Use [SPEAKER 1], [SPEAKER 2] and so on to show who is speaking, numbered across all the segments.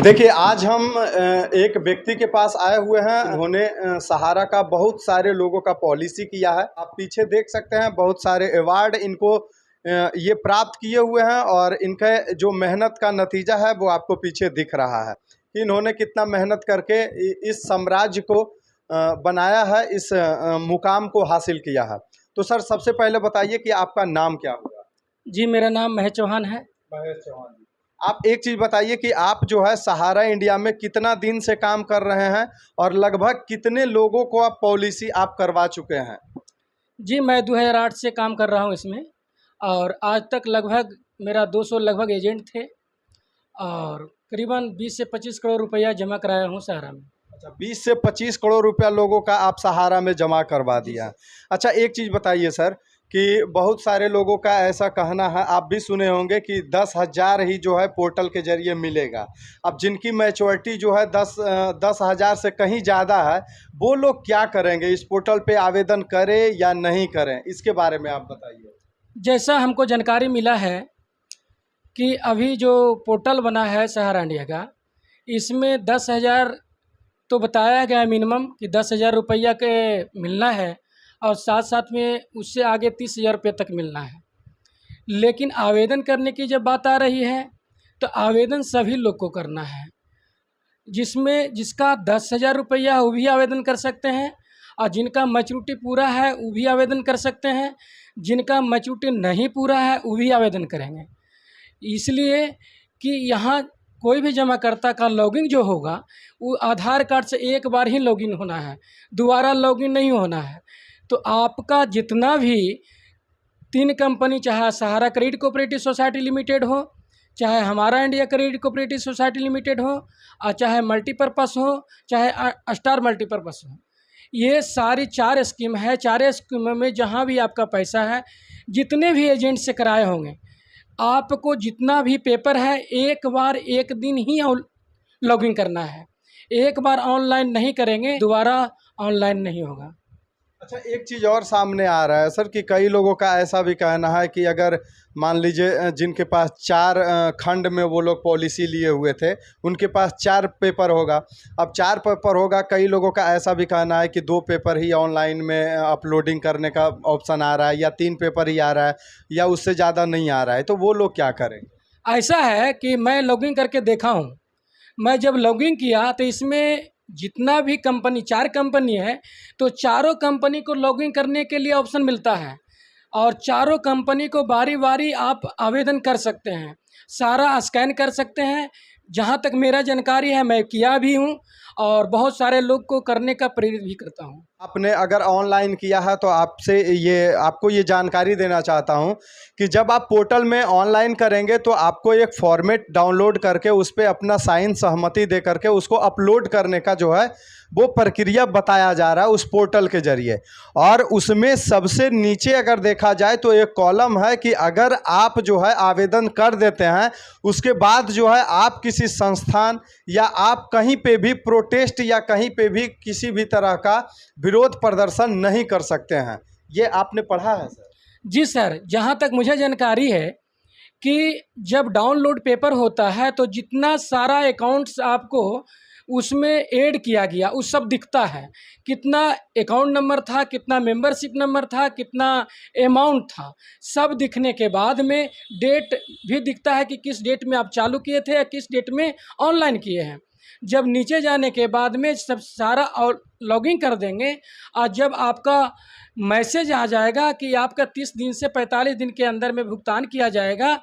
[SPEAKER 1] देखिए, आज हम एक व्यक्ति के पास आए हुए हैं। उन्होंने सहारा का बहुत सारे लोगों का पॉलिसी किया है। आप पीछे देख सकते हैं, बहुत सारे अवार्ड इनको ये प्राप्त किए हुए हैं और इनके जो मेहनत का नतीजा है वो आपको पीछे दिख रहा है कि इन्होंने कितना मेहनत करके इस साम्राज्य को बनाया है, इस मुकाम को हासिल किया है। तो सर, सबसे पहले बताइए कि आपका नाम क्या हुआ?
[SPEAKER 2] जी, मेरा नाम महेश चौहान है।
[SPEAKER 1] महेश चौहान जी, आप एक चीज़ बताइए कि आप जो है सहारा इंडिया में कितना दिन से काम कर रहे हैं और लगभग कितने लोगों को आप पॉलिसी आप करवा चुके हैं?
[SPEAKER 2] जी, मैं 2008 से काम कर रहा हूँ इसमें और आज तक लगभग मेरा 200 लगभग एजेंट थे और करीबन 20 से 25 करोड़ रुपया जमा कराया हूँ सहारा में।
[SPEAKER 1] अच्छा, 20 से 25 करोड़ रुपया लोगों का आप सहारा में जमा करवा दिया। अच्छा, एक चीज़ बताइए सर कि बहुत सारे लोगों का ऐसा कहना है, आप भी सुने होंगे कि 10,000 ही जो है पोर्टल के ज़रिए मिलेगा। अब जिनकी मैच्योरिटी जो है 10,000 से कहीं ज़्यादा है, वो लोग क्या करेंगे? इस पोर्टल पे आवेदन करें या नहीं करें? इसके बारे में आप बताइए।
[SPEAKER 2] जैसा हमको जानकारी मिला है कि अभी जो पोर्टल बना है सहारा इंडिया का, इसमें 10,000 तो बताया गया है मिनिमम कि 10,000 रुपया के मिलना है और साथ साथ में उससे आगे 30,000 रुपये तक मिलना है। लेकिन आवेदन करने की जब बात आ रही है तो आवेदन सभी लोग को करना है, जिसमें जिसका 10,000 रुपया वो भी आवेदन कर सकते हैं और जिनका मैच्योरिटी पूरा है वो भी आवेदन कर सकते हैं, जिनका मैच्योरिटी नहीं पूरा है वो भी आवेदन करेंगे। इसलिए कि यहाँ कोई भी जमाकर्ता का लॉगिन जो होगा वो आधार कार्ड से एक बार ही लॉगिन होना है, दोबारा लॉगिन नहीं होना है। तो आपका जितना भी 3 कंपनी, चाहे सहारा क्रेडिट कोऑपरेटिव सोसाइटी लिमिटेड हो, चाहे हमारा India credit cooperative society limited हो और चाहे मल्टीपर्पस हो, चाहे स्टार मल्टीपर्पस हो, ये सारी 4 स्कीम है। 4 स्कीमों में जहाँ भी आपका पैसा है, जितने भी एजेंट से कराए होंगे, आपको जितना भी पेपर है एक बार एक दिन ही लॉगिन करना है। एक बार ऑनलाइन नहीं करेंगे दोबारा ऑनलाइन नहीं होगा।
[SPEAKER 1] अच्छा, एक चीज़ और सामने आ रहा है सर कि कई लोगों का ऐसा भी कहना है कि अगर मान लीजिए जिनके पास 4 खंड में वो लोग पॉलिसी लिए हुए थे, उनके पास 4 पेपर होगा। अब 4 पेपर होगा, कई लोगों का ऐसा भी कहना है कि 2 पेपर ही ऑनलाइन में अपलोडिंग करने का ऑप्शन आ रहा है या 3 पेपर ही आ रहा है या उससे ज़्यादा नहीं आ रहा है, तो वो लोग क्या करें?
[SPEAKER 2] ऐसा है कि मैं लॉगिन करके देखा हूँ। मैं जब लॉगिन किया तो इसमें जितना भी कंपनी, 4 कंपनी है, तो चारों कंपनी को लॉगिन करने के लिए ऑप्शन मिलता है और चारों कंपनी को बारी-बारी आप आवेदन कर सकते हैं, सारा स्कैन कर सकते हैं। जहाँ तक मेरा जानकारी है मैं किया भी हूँ और बहुत सारे लोग को करने का प्रेरित भी करता हूँ।
[SPEAKER 1] आपने अगर ऑनलाइन किया है तो आपको ये जानकारी देना चाहता हूं कि जब आप पोर्टल में ऑनलाइन करेंगे तो आपको एक फॉर्मेट डाउनलोड करके उस पर अपना साइन सहमति दे करके उसको अपलोड करने का जो है वो प्रक्रिया बताया जा रहा है उस पोर्टल के जरिए। और उसमें सबसे नीचे अगर देखा जाए तो एक कॉलम है कि अगर आप जो है आवेदन कर देते हैं, उसके बाद जो है आप किसी संस्थान या आप कहीं पे भी प्रोटेस्ट या कहीं पे भी किसी भी तरह का विरोध प्रदर्शन नहीं कर सकते हैं। ये आपने पढ़ा है सर?
[SPEAKER 2] जी सर, जहाँ तक मुझे जानकारी है कि जब डाउनलोड पेपर होता है तो जितना सारा अकाउंट्स आपको उसमें ऐड किया गया वो सब दिखता है। कितना अकाउंट नंबर था, कितना मेंबरशिप नंबर था, कितना अमाउंट था, सब दिखने के बाद में डेट भी दिखता है कि किस डेट में आप चालू किए थे या किस डेट में ऑनलाइन किए हैं। जब नीचे जाने के बाद में सब सारा और लॉगिन कर देंगे और जब आपका मैसेज आ जाएगा कि आपका 30 दिन से 45 दिन के अंदर में भुगतान किया जाएगा,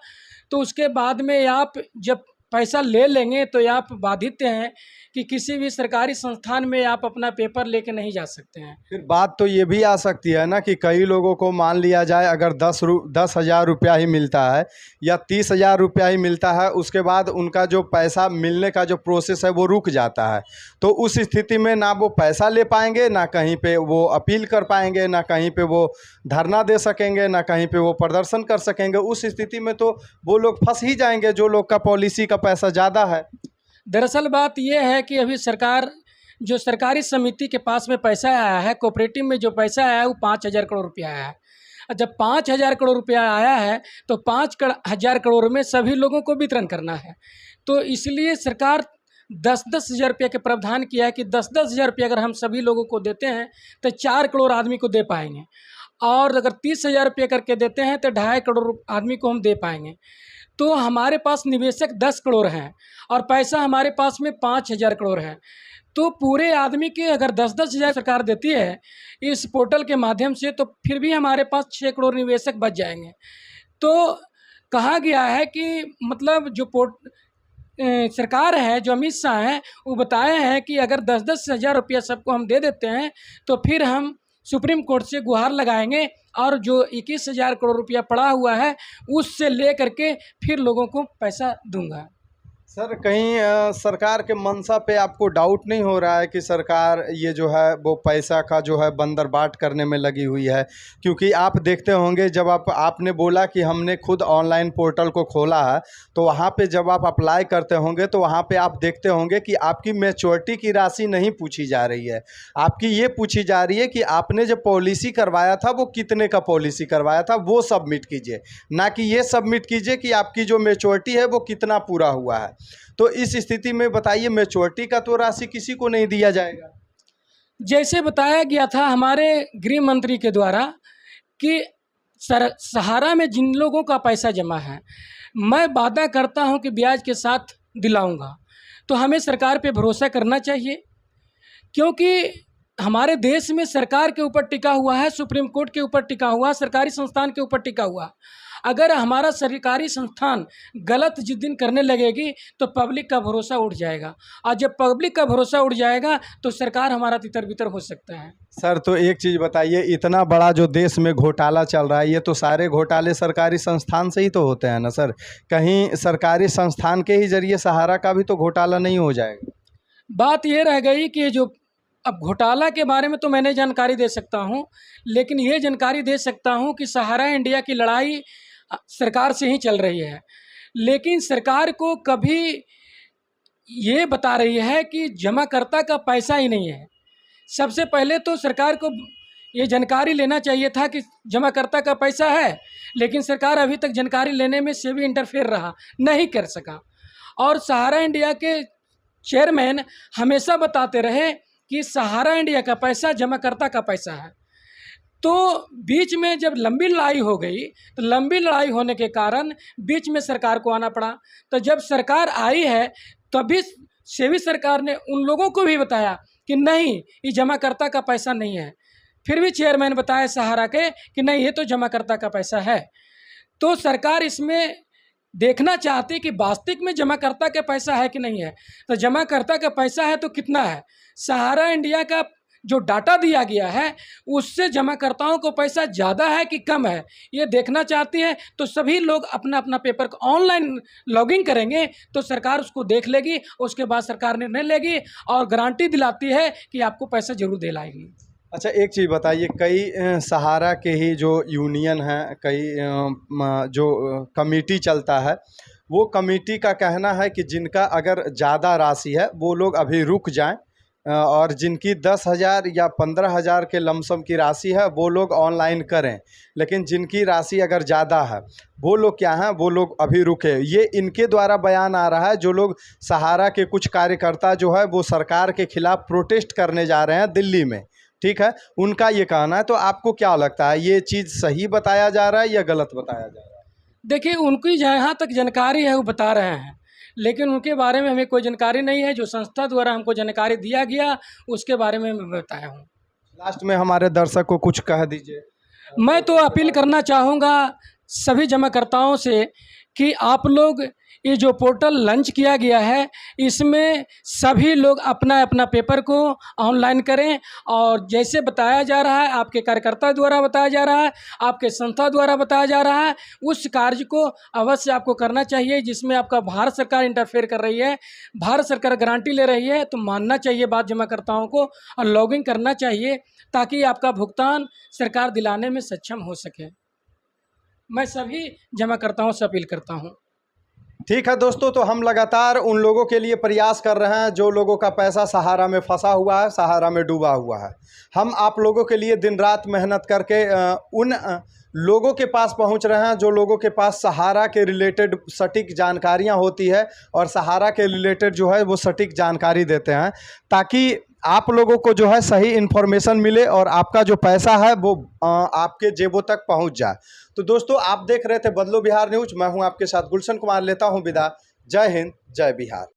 [SPEAKER 2] तो उसके बाद में आप जब पैसा ले लेंगे तो आप बाधित हैं कि किसी भी सरकारी संस्थान में आप अपना पेपर लेके नहीं जा सकते हैं।
[SPEAKER 1] फिर बात तो ये भी आ सकती है ना कि कई लोगों को मान लिया जाए अगर 10,000 रुपया ही मिलता है या 30,000 रुपया ही मिलता है, उसके बाद उनका जो पैसा मिलने का जो प्रोसेस है वो रुक जाता है। तो उस स्थिति में ना वो पैसा ले पाएंगे, ना कहीं पे वो अपील कर पाएंगे, ना कहीं पे वो धरना दे सकेंगे, ना कहीं पे वो प्रदर्शन कर सकेंगे। उस स्थिति में तो वो लोग फंस ही जाएंगे जो लोग का पॉलिसी का पैसा ज़्यादा है।
[SPEAKER 2] दरअसल बात यह है कि अभी सरकार जो सरकारी समिति के पास में पैसा आया है, कोऑपरेटिव में जो पैसा आया है वो 5,000 करोड़ रुपया आया है। जब 5,000 करोड़ रुपया आया है तो 5,000 करोड़ में सभी लोगों को वितरण करना है। तो इसलिए सरकार 10-10 हज़ार रुपये के प्रावधान किया है कि 10-10 हज़ार रुपये अगर हम सभी लोगों को देते हैं तो 4 करोड़ आदमी को दे पाएंगे, और अगर 30 हज़ार रुपये करके देते हैं तो 2.5 करोड़ आदमी को हम दे पाएंगे। तो हमारे पास निवेशक 10 करोड़ हैं और पैसा हमारे पास में 5,000 करोड़ है। तो पूरे आदमी के अगर 10-10 हज़ार सरकार देती है इस पोर्टल के माध्यम से, तो फिर भी हमारे पास 6 करोड़ निवेशक बच जाएंगे। तो कहा गया है कि मतलब जो सरकार है, जो अमित शाह हैं, वो बताए हैं कि अगर 10-10 हज़ार रुपया सबको हम दे देते हैं तो फिर हम सुप्रीम कोर्ट से गुहार लगाएंगे और जो 21,000 करोड़ रुपया पड़ा हुआ है उससे ले करके फिर लोगों को पैसा दूंगा।
[SPEAKER 1] सर कहीं सरकार के मंशा पे आपको डाउट नहीं हो रहा है कि सरकार ये जो है वो पैसा का जो है बंदरबाट करने में लगी हुई है? क्योंकि आप देखते होंगे जब आपने बोला कि हमने खुद ऑनलाइन पोर्टल को खोला है, तो वहाँ पे जब आप अप्लाई करते होंगे तो वहाँ पे आप देखते होंगे कि आपकी मैच्योरिटी की राशि नहीं पूछी जा रही है, आपकी ये पूछी जा रही है कि आपने जो पॉलिसी करवाया था वो कितने का पॉलिसी करवाया था वो सबमिट कीजिए, ना कि ये सबमिट कीजिए कि आपकी जो मैच्योरिटी है वो कितना पूरा हुआ है। तो इस स्थिति में बताइए, मैच्योरिटी का तो राशि किसी को नहीं दिया जाएगा।
[SPEAKER 2] जैसे बताया गया था हमारे गृह मंत्री के द्वारा कि सहारा में जिन लोगों का पैसा जमा है, मैं वादा करता हूं कि ब्याज के साथ दिलाऊंगा। तो हमें सरकार पे भरोसा करना चाहिए, क्योंकि हमारे देश में सरकार के ऊपर टिका हुआ है, सुप्रीम कोर्ट के ऊपर टिका हुआ, सरकारी संस्थान के ऊपर टिका हुआ। अगर हमारा सरकारी संस्थान गलत जिस दिन करने लगेगी तो पब्लिक का भरोसा उठ जाएगा, और जब पब्लिक का भरोसा उठ जाएगा तो सरकार हमारा तितर बितर हो सकता है।
[SPEAKER 1] सर तो एक चीज़ बताइए, इतना बड़ा जो देश में घोटाला चल रहा है, ये तो सारे घोटाले सरकारी संस्थान से ही तो होते हैं ना सर? कहीं सरकारी संस्थान के ही जरिए सहारा का भी तो घोटाला नहीं हो जाएगा?
[SPEAKER 2] बात ये रह गई कि जो अब घोटाला के बारे में तो मैं नहीं जानकारी दे सकता हूँ, लेकिन ये जानकारी दे सकता हूँ कि सहारा इंडिया की लड़ाई सरकार से ही चल रही है, लेकिन सरकार को कभी ये बता रही है कि जमाकर्ता का पैसा ही नहीं है। सबसे पहले तो सरकार को ये जानकारी लेना चाहिए था कि जमाकर्ता का पैसा है, लेकिन सरकार अभी तक जानकारी लेने में से भी इंटरफेयर रहा, नहीं कर सका। और सहारा इंडिया के चेयरमैन हमेशा बताते रहे कि सहारा इंडिया का पैसा जमाकर्ता का पैसा है। तो बीच में जब लंबी लड़ाई हो गई, तो लंबी लड़ाई होने के कारण बीच में सरकार को आना पड़ा। तो जब सरकार आई है तभी सेवी सरकार ने उन लोगों को भी बताया कि नहीं, ये जमाकर्ता का पैसा नहीं है। फिर भी चेयरमैन बताया सहारा के कि नहीं, ये तो जमाकर्ता का पैसा है। तो सरकार इसमें देखना चाहती कि वास्तविक में जमाकर्ता का पैसा है कि नहीं है। तो जमाकर्ता का पैसा है तो कितना है? सहारा इंडिया का जो डाटा दिया गया है उससे जमाकर्ताओं को पैसा ज़्यादा है कि कम है, ये देखना चाहती है। तो सभी लोग अपना अपना पेपर को ऑनलाइन लॉगिन करेंगे तो सरकार उसको देख लेगी, उसके बाद सरकार निर्णय लेगी और गारंटी दिलाती है कि आपको पैसा जरूर दे लाएगी।
[SPEAKER 1] अच्छा एक चीज़ बताइए, कई सहारा के ही जो यूनियन है, कई जो कमेटी चलता है, वो कमेटी का कहना है कि जिनका अगर ज़्यादा राशि है वो लोग अभी रुक जाएं, और जिनकी 10,000 या 15,000 के लमसम की राशि है वो लोग ऑनलाइन करें, लेकिन जिनकी राशि अगर ज़्यादा है वो लोग क्या हैं, वो लोग अभी रुके। ये इनके द्वारा बयान आ रहा है। जो लोग सहारा के कुछ कार्यकर्ता जो है वो सरकार के खिलाफ प्रोटेस्ट करने जा रहे हैं दिल्ली में, ठीक है, उनका ये कहना है। तो आपको क्या लगता है, ये चीज़ सही बताया जा रहा है या गलत बताया जा रहा है?
[SPEAKER 2] देखिए, उनकी जहाँ तक जानकारी है वो बता रहे हैं, लेकिन उनके बारे में हमें कोई जानकारी नहीं है। जो संस्था द्वारा हमको जानकारी दिया गया उसके बारे में मैं बताया हूँ।
[SPEAKER 1] लास्ट में हमारे दर्शक को कुछ कह दीजिए।
[SPEAKER 2] मैं तो अपील करना चाहूँगा सभी जमाकर्ताओं से कि आप लोग ये जो पोर्टल लॉन्च किया गया है इसमें सभी लोग अपना अपना पेपर को ऑनलाइन करें, और जैसे बताया जा रहा है, आपके कार्यकर्ता द्वारा बताया जा रहा है, आपके संस्था द्वारा बताया जा रहा है, उस कार्य को अवश्य आपको करना चाहिए जिसमें आपका भारत सरकार इंटरफेयर कर रही है, भारत सरकार गारंटी ले रही है। तो मानना चाहिए बात जमाकर्ताओं को और लॉगिन करना चाहिए ताकि आपका भुगतान सरकार दिलाने में सक्षम हो सके। मैं सभी जमाकर्ताओं से अपील करता हूँ।
[SPEAKER 1] ठीक है दोस्तों, तो हम लगातार उन लोगों के लिए प्रयास कर रहे हैं जो लोगों का पैसा सहारा में फंसा हुआ है, सहारा में डूबा हुआ है। हम आप लोगों के लिए दिन रात मेहनत करके उन लोगों के पास पहुंच रहे हैं जो लोगों के पास सहारा के रिलेटेड सटीक जानकारियां होती है और सहारा के रिलेटेड जो है वो सटीक जानकारी देते हैं, ताकि आप लोगों को जो है सही इन्फॉर्मेशन मिले और आपका जो पैसा है वो आपके जेबों तक पहुंच जाए। तो दोस्तों, आप देख रहे थे बदलो बिहार न्यूज। मैं हूं आपके साथ गुलशन कुमार। लेता हूं विदा। जय हिंद, जय बिहार।